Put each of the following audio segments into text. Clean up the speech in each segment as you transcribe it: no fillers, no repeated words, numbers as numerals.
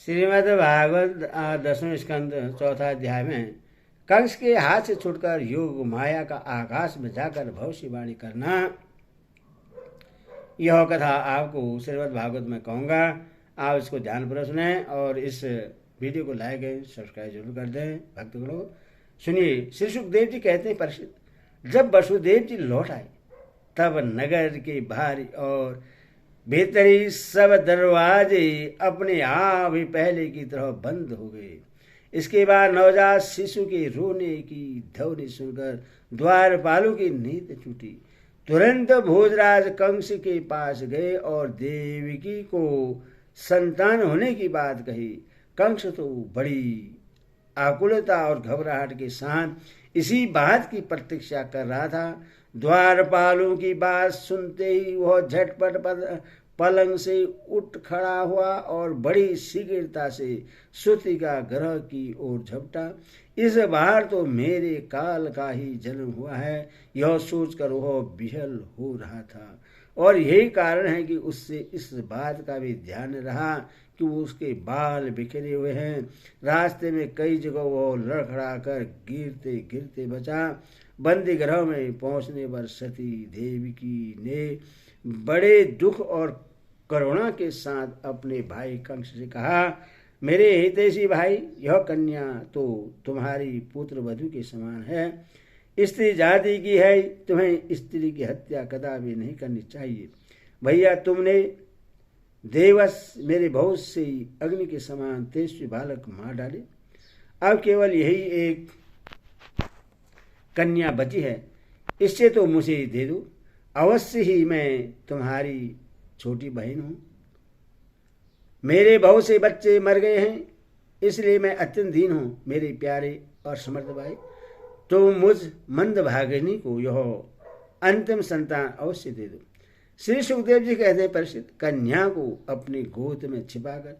श्रीमद् भागवत 10वें स्कंद 4था अध्याय में कंस के हाथ से छुटकर योग माया का आकाश में जाकर भविष्यवाणी करना, यह कथा आपको श्रीमद् भागवत में कहूँगा। आप इसको ध्यानपूर्वक सुने और इस वीडियो को लाइक एंड सब्सक्राइब जरूर कर दें। भक्तगणों सुनिए। श्री सुखदेव जी कहते हैं, परीक्षित, जब वसुदेव जी लौट आए तब नगर के बाहरी और भीतरी सब दरवाजे अपने आप ही पहले की तरह बंद हो गए। इसके बाद नवजात शिशु के रोने की ध्वनि सुनकर द्वारपालों की नींद टूटी। तुरंत भोजराज कंस के पास गए और देवकी को संतान होने की बात कही। कंस तो बड़ी आकुलता और घबराहट के साथ इसी बात की प्रतीक्षा कर रहा था। द्वारपालों की बात सुनते ही वह झटपट पलंग से उठ खड़ा हुआ और बड़ी शीघ्रता से सूतिका ग्रह की ओर झपटा। इस बार तो मेरे काल का ही जन्म हुआ है, यह सोचकर वह विहल हो रहा था। और यही कारण है कि उससे इस बात का भी ध्यान रहा कि उसके बाल बिखरे हुए हैं। रास्ते में कई जगह वो लड़खड़ा कर गिरते गिरते बचा। बंदी गृह में पहुंचने पर सती देवकी ने बड़े दुख और करुणा के साथ अपने भाई कंस से कहा, मेरे हितैषी भाई, यह कन्या तो तुम्हारी पुत्र वधू के समान है, स्त्री जाति की है, तुम्हें स्त्री की हत्या कदापि नहीं करनी चाहिए। भैया, तुमने देवस मेरे बहुत से अग्नि के समान तेजस्वी बालक मार डाले। अब केवल यही एक कन्या बची है, इससे तो मुझे दे दो। अवश्य ही मैं तुम्हारी छोटी बहन हूं। मेरे बहुत से बच्चे मर गए हैं, इसलिए मैं अत्यंत दीन हूं। मेरे प्यारे और समर्थ भाई, तो मुझ मंद भागिनी को यह अंतिम संतान अवश्य दे दो। श्री सुखदेव जी कहते हैं, परीक्षित, कन्या को अपनी गोद में छिपाकर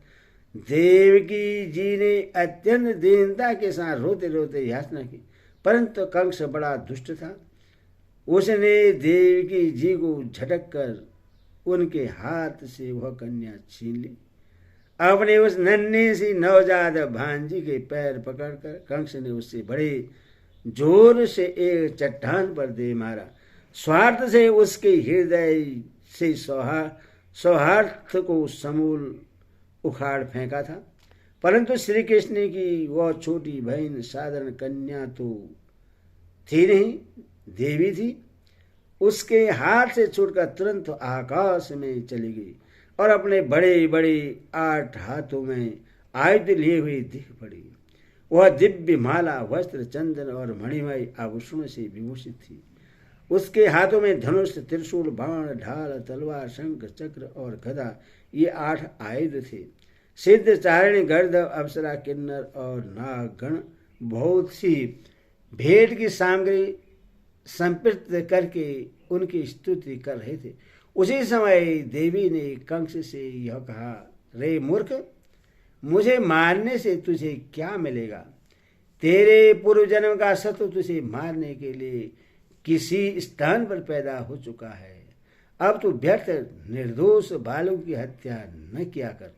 देवकी जी ने अत्यंत दीनता के साथ रोते रोते याचना की, परंतु कंस बड़ा दुष्ट था। उसने देवकी जी को झटक कर उनके हाथ से वह कन्या छीन ली। अपने उस नन्ही सी नवजात भांजी के पैर पकड़कर कंस ने उससे बड़े जोर से एक चट्टान पर दे मारा। स्वार्थ से उसके हृदय से सौहार्द को समूल उखाड़ फेंका था। परंतु श्री कृष्ण की वह छोटी बहन साधारण कन्या तो थी नहीं, देवी थी। उसके हाथ से छूटकर तुरंत आकाश में चली गई और अपने बड़े बड़े 8 हाथों में आयुध लिए हुई दिख पड़ी। वह दिव्य माला, वस्त्र, चंदन और मणिमय आभूषणों से विभूषित थी। उसके हाथों में धनुष, त्रिशूल, बाण, ढाल, तलवार, शंख, चक्र और गदा, ये 8 आयुध थे। सिद्ध, चारिणी, गर्दभ, अप्सरा, किन्नर और नागगण बहुत सी भेंट की सामग्री संपृक्त करके उनकी स्तुति कर रहे थे। उसी समय देवी ने कंस से यह कहा, रे मूर्ख, मुझे मारने से तुझे क्या मिलेगा? तेरे पूर्व जन्म का शत्रु तुझे मारने के लिए किसी स्थान पर पैदा हो चुका है। अब तू व्यर्थ निर्दोष बालों की हत्या न किया कर।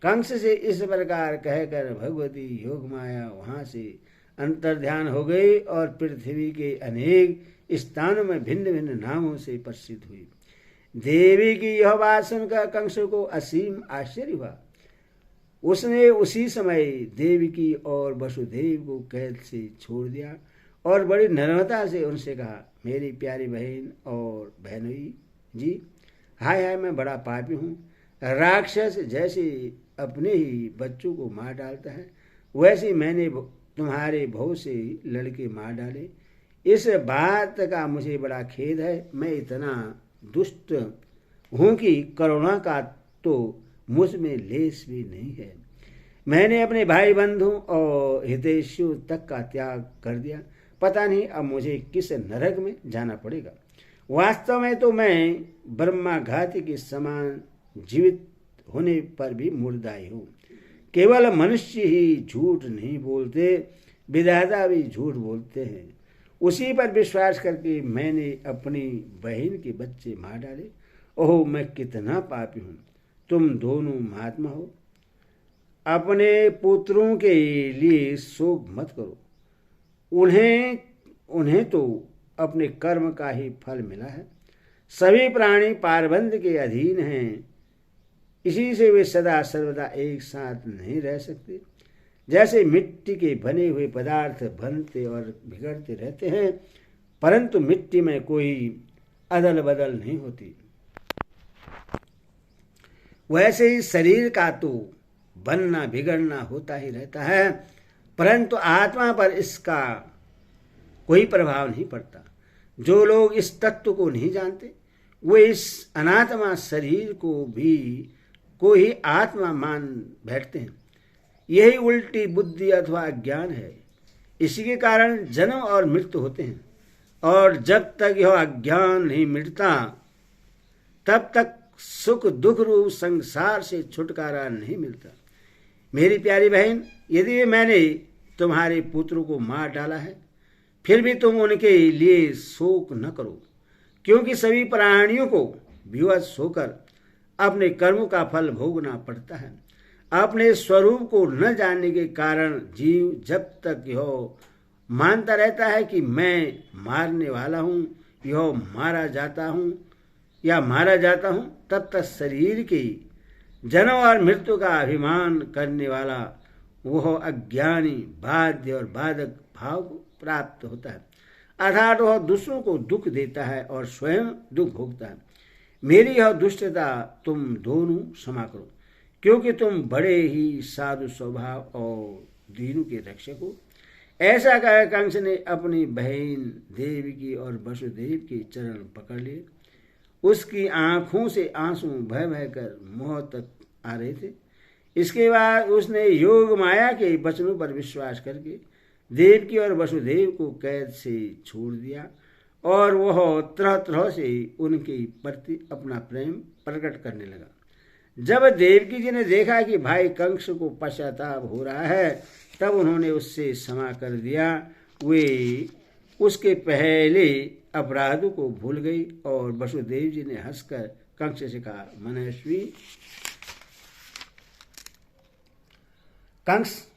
कंस से इस प्रकार कहकर भगवती योगमाया वहां से अंतर्ध्यान हो गई और पृथ्वी के अनेक स्थानों में भिन्न भिन्न नामों से प्रसिद्ध हुई। देवी की यह बात सुनकर कंस को असीम आश्चर्य हुआ। उसने उसी समय देवकी और वसुदेव को कैद से छोड़ दिया और बड़ी नम्रता से उनसे कहा, मेरी प्यारी बहन और बहनोई जी, हाय हाय, मैं बड़ा पापी हूँ। राक्षस जैसे अपने ही बच्चों को मार डालता है, वैसे मैंने तुम्हारे बहुत से लड़के मार डाले। इस बात का मुझे बड़ा खेद है। मैं इतना दुष्ट हूँ कि करुणा का तो मुझ में लेस भी नहीं है। मैंने अपने भाई बंधु और हितैषियों तक का त्याग कर दिया। पता नहीं अब मुझे किस नरक में जाना पड़ेगा। वास्तव में तो मैं ब्रह्माघाती के समान जीवित होने पर भी मुर्दाई हूँ। केवल मनुष्य ही झूठ नहीं बोलते, विधाता भी झूठ बोलते हैं। उसी पर विश्वास करके मैंने अपनी बहन के बच्चे मार डाले। ओह, मैं कितना पापी हूँ। तुम दोनों महात्मा हो, अपने पुत्रों के लिए शोक मत करो, उन्हें तो अपने कर्म का ही फल मिला है। सभी प्राणी पारबंध के अधीन हैं, इसी से वे सदा सर्वदा एक साथ नहीं रह सकते। जैसे मिट्टी के बने हुए पदार्थ बनते और बिगड़ते रहते हैं, परंतु मिट्टी में कोई अदल बदल नहीं होती, वैसे ही शरीर का तो बनना बिगड़ना होता ही रहता है, परंतु आत्मा पर इसका कोई प्रभाव नहीं पड़ता। जो लोग इस तत्व को नहीं जानते, वे इस अनात्मा शरीर को ही आत्मा मान बैठते हैं। यही उल्टी बुद्धि अथवा अज्ञान है। इसी के कारण जन्म और मृत्यु होते हैं, और जब तक यह अज्ञान नहीं मिटता, तब तक सुख दुख रूप संसार से छुटकारा नहीं मिलता। मेरी प्यारी बहन, यदि मैंने तुम्हारे पुत्र को मार डाला है, फिर भी तुम उनके लिए शोक न करो, क्योंकि सभी प्राणियों को विवश होकर अपने कर्मों का फल भोगना पड़ता है। अपने स्वरूप को न जानने के कारण जीव जब तक यह मानता रहता है कि मैं मारने वाला हूँ, यह मारा जाता हूँ, तब तक शरीर की जन्म और मृत्यु का अभिमान करने वाला वह अज्ञानी बाध्य और बाधक भाव को प्राप्त होता है, अर्थात वह दूसरों को दुख देता है और स्वयं दुख भोगता है। मेरी यह दुष्टता तुम दोनों क्षमा करो, क्योंकि तुम बड़े ही साधु स्वभाव और दीनों के रक्षक हो। ऐसा कह कंस ने अपनी बहन देवकी और वसुदेव के चरण पकड़ लिए। उसकी आंखों से आंसू बह बह कर मुंह तक आ रहे थे। इसके बाद उसने योग माया के वचनों पर विश्वास करके देवकी और वसुदेव को कैद से छोड़ दिया, और वह तरह तरह से उनके प्रति अपना प्रेम प्रकट करने लगा। जब देवकी जी ने देखा कि भाई कंस को पश्चाताप हो रहा है, तब उन्होंने उससे क्षमा कर दिया। वे उसके पहले अपराधों को भूल गई, और वसुदेव जी ने हंसकर कंस से कहा, मनस्वी कंस,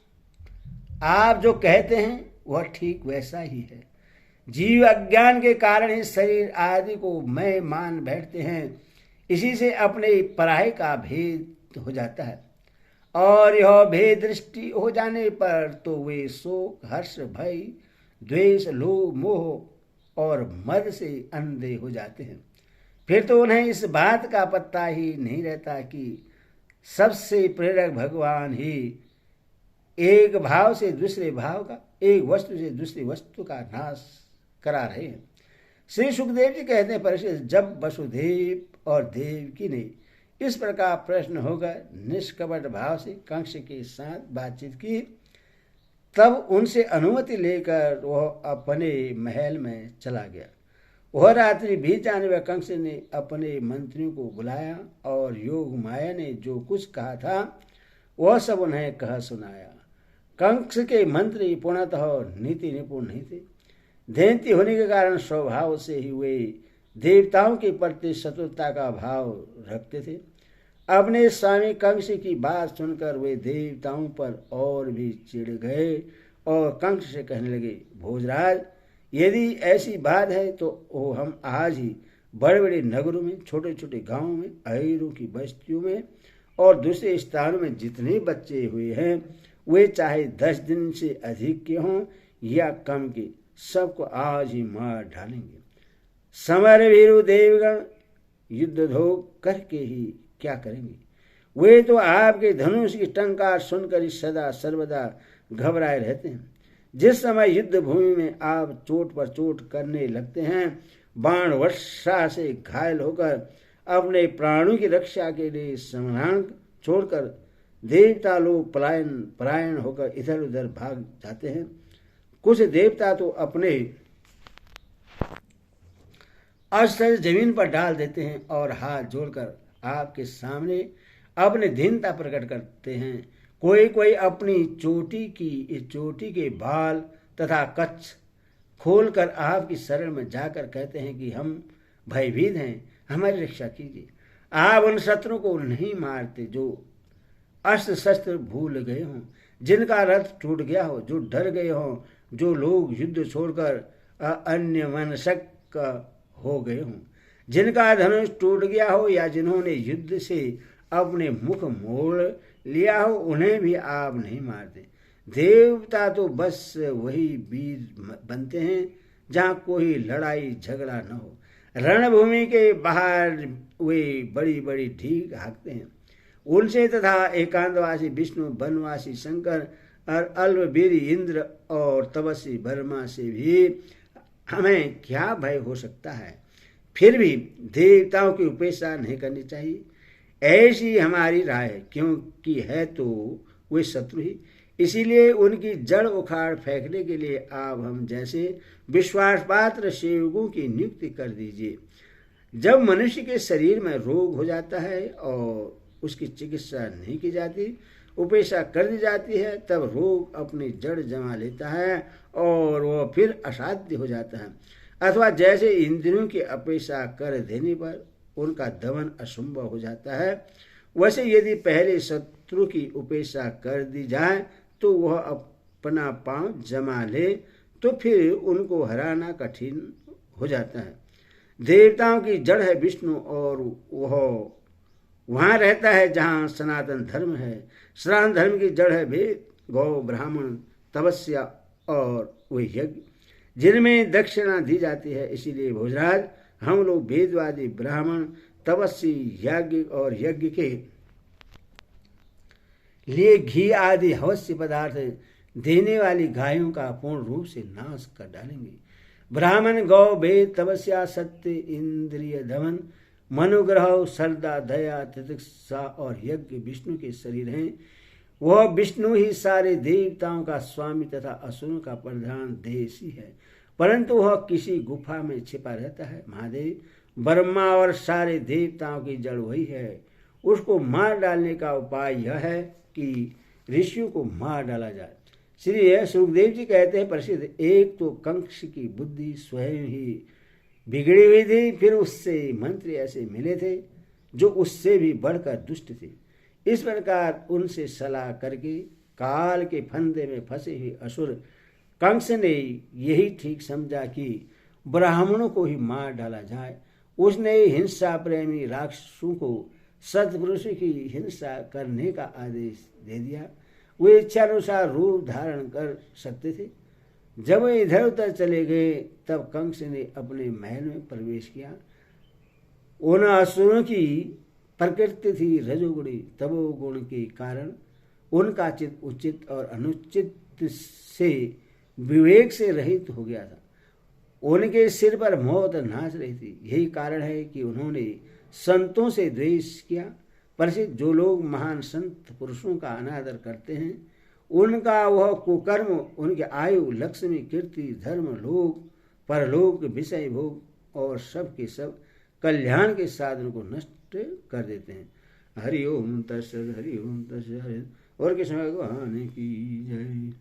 आप जो कहते हैं वह ठीक वैसा ही है। जीव अज्ञान के कारण ही शरीर आदि को मैं मान बैठते हैं, इसी से अपने पराये का भेद हो जाता है, और यह भेद दृष्टि हो जाने पर तो वे शोक हर्ष भय द्वेष लोभ मोह और मद से अंधे हो जाते हैं। फिर तो उन्हें इस बात का पता ही नहीं रहता कि सबसे प्रेरक भगवान ही एक भाव से दूसरे भाव का, एक वस्तु से दूसरी वस्तु का नाश करा रहे हैं। श्री सुखदेव जी कहते हैं, परीक्षित, जब वसुदेव और देवकी ने इस प्रकार प्रश्न होकर निष्कपट भाव से कंस के साथ बातचीत की, तब उनसे अनुमति लेकर वह अपने महल में चला गया। वह रात्रि बीत जाने पर कंस ने अपने मंत्रियों को बुलाया और योग माया ने जो कुछ कहा था वह सब उन्हें कह सुनाया। कंस के मंत्री पूर्णतः नीति निपुण नहीं थे। दैत्य होने के कारण स्वभाव से ही वे देवताओं के प्रति शत्रुता का भाव रखते थे। अपने स्वामी कंस की बात सुनकर वे देवताओं पर और भी चिढ़ गए और कंस से कहने लगे, भोजराज, यदि ऐसी बात है तो हम आज ही बड़े बड़े नगरों में, छोटे छोटे गांवों में, अहीरों की बस्तियों में और दूसरे स्थानों में जितने बच्चे हुए हैं, वे चाहे 10 दिन से अधिक के हों या कम के, सबको आज ही मार डालेंगे। समर वीरु देवगण युद्ध धोख करके ही क्या करेंगे? वे तो आपके धनुष की टंकार सुनकर सदा सर्वदा घबराए रहते हैं। जिस समय युद्ध भूमि में आप चोट पर चोट करने लगते हैं, बाण वर्षा से घायल होकर अपने प्राणों की रक्षा के लिए संग्राम छोड़कर देवता लोग पलायन होकर इधर उधर भाग जाते हैं। कुछ देवता तो अपने अस्त्र जमीन पर डाल देते हैं और हाथ जोड़कर आपके सामने अपने दीनता प्रकट करते हैं। कोई कोई अपनी चोटी के बाल तथा कच्छ खोलकर आपकी शरण में जाकर कहते हैं कि हम भयभीत हैं, हमारी रक्षा कीजिए। आप उन शत्रु को नहीं मारते जो अस्त्र शस्त्र भूल गए हों, जिनका रथ टूट गया हो, जो डर गए हों, जो लोग युद्ध छोड़कर अन्य मनसक हो गए हों, जिनका धनुष टूट गया हो या जिन्होंने युद्ध से अपने मुख मोड़ लिया हो, उन्हें भी आप नहीं मारते। देवता तो बस वही वीर बनते हैं जहाँ कोई लड़ाई झगड़ा न हो। रणभूमि के बाहर वे बड़ी बड़ी ढीक हाँकते हैं। उनसे तथा एकांतवासी विष्णु, वनवासी शंकर और अल्पवीर इंद्र और तपस्वी ब्रह्मा से भी हमें क्या भय हो सकता है। फिर भी देवताओं की उपेक्षा नहीं करनी चाहिए, ऐसी हमारी राय है, क्योंकि है तो वे शत्रु ही। इसीलिए उनकी जड़ उखाड़ फेंकने के लिए आप हम जैसे विश्वासपात्र सेवकों की नियुक्ति कर दीजिए। जब मनुष्य के शरीर में रोग हो जाता है और उसकी चिकित्सा नहीं की जाती, उपेक्षा कर दी जाती है, तब रोग अपनी जड़ जमा लेता है और वह फिर असाध्य हो जाता है। अथवा जैसे इंद्रियों की अपेक्षा कर देने पर उनका दमन असंभव हो जाता है, वैसे यदि पहले शत्रु की उपेक्षा कर दी जाए तो वह अपना पांव जमा ले तो फिर उनको हराना कठिन हो जाता है। देवताओं की जड़ है विष्णु और वह वहाँ रहता है जहाँ सनातन धर्म है। सनातन धर्म की जड़ है वेद, गौ, ब्राह्मण, तपस्या और वे यज्ञ जिनमें दक्षिणा दी जाती है। इसीलिए भोजराज, हम लोग वेदवादी, ब्राह्मण, तपस्वी, याज्ञ और यज्ञ के लिए घी आदि अवश्य पदार्थ देने वाली गायों का पूर्ण रूप से नाश कर डालेंगे। ब्राह्मण, गौ, वेद, तपस्या, सत्य, इंद्रिय दमन, मनोग्रह, श्रद्धा, दया, तितिक्षा और यज्ञ विष्णु के शरीर हैं। वह विष्णु ही सारे देवताओं का स्वामी तथा असुरों का प्रधान देशी है, परंतु वह किसी गुफा में छिपा रहता है। महादेव, ब्रह्मा और सारे देवताओं की जड़ वही है। उसको मार डालने का उपाय यह है कि ऋषियों को मार डाला जाए। श्री सुखदेव जी कहते हैं, प्रसिद्ध, एक तो कंस की बुद्धि स्वयं ही बिगड़ी हुई थी, फिर उससे मंत्री ऐसे मिले थे जो उससे भी बढ़कर दुष्ट थे। इस प्रकार उनसे सलाह करके काल के फंदे में फंसे हुए असुर कंस ने यही ठीक समझा कि ब्राह्मणों को ही मार डाला जाए। उसने हिंसा प्रेमी राक्षसों को सत्पुरुष की हिंसा करने का आदेश दे दिया। वे इच्छानुसार रूप धारण कर सकते थे। जब वे इधर उधर चले गए तब कंस ने अपने महल में प्रवेश किया। उन असुरों की प्रकृति थी रजोगुणी, तमोगुण के कारण उनका चित्त उचित और अनुचित से विवेक से रहित हो गया था। उनके सिर पर मौत नाच रही थी। यही कारण है कि उन्होंने संतों से द्वेष किया। प्रसिद्ध, जो लोग महान संत पुरुषों का अनादर करते हैं, उनका वह कुकर्म उनके आयु, लक्ष्मी, कीर्ति, धर्म, लोक, परलोक, विषय भोग और सब के सब कल्याण के साधन को नष्ट कर देते हैं। हरि ओम तत्सत, हरि ओम तत्सत। और किस भगवान की जय।